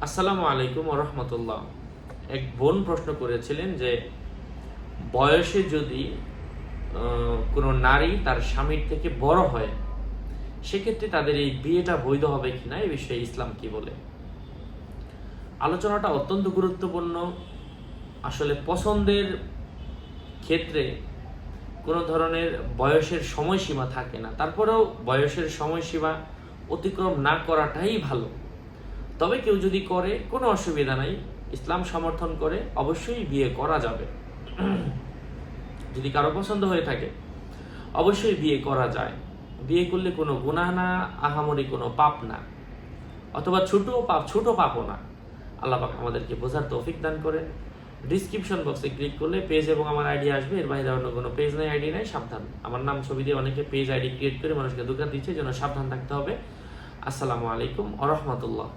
আসসালামু আলাইকুম ওয়া রাহমাতুল্লাহ। এক বোন প্রশ্ন করেছিলেন যে বয়সে যদি কোনো নারী তার স্বামীর থেকে বড় হয়, সেক্ষেত্রে তাদের এই বিয়েটা বৈধ হবে কিনা, এই বিষয়ে ইসলাম কি বলে। আলোচনাটা অত্যন্ত গুরুত্বপূর্ণ। আসলে পছন্দের ক্ষেত্রে কোনো ধরনের বয়সের সময়সীমা থাকে না, তারপরেও বয়সের সময়সীমা অতিক্রম না করাটাই ভালো। তবে কেউ যদি করে কোনো অসুবিধা নাই, ইসলাম সমর্থন করে, অবশ্যই বিয়ে করা যাবে। যদি কারো পছন্দ হয়ে থাকে অবশ্যই বিয়ে করা যায়। বিয়ে করলে কোনো গুনাহ না, আহামরি কোনো পাপ না, অথবা ছোট পাপও না। আল্লাহ পাক আমাদেরকে বোঝার তৌফিক দান করেন। ডিসক্রিপশন বক্সে ক্লিক করলে পেজ এবং আমার আইডি আসবে, এর বাইরে অন্য কোনো পেজ নাই, আইডি নাই, সাবধান। আমার নাম ছবি দিয়ে অনেকে পেজ আইডি ক্রিয়েট করে মানুষকে ধোঁকা দিচ্ছে, যেন সাবধান থাকতে হবে। আসসালামু আলাইকুম ওয়া রাহমাতুল্লাহ।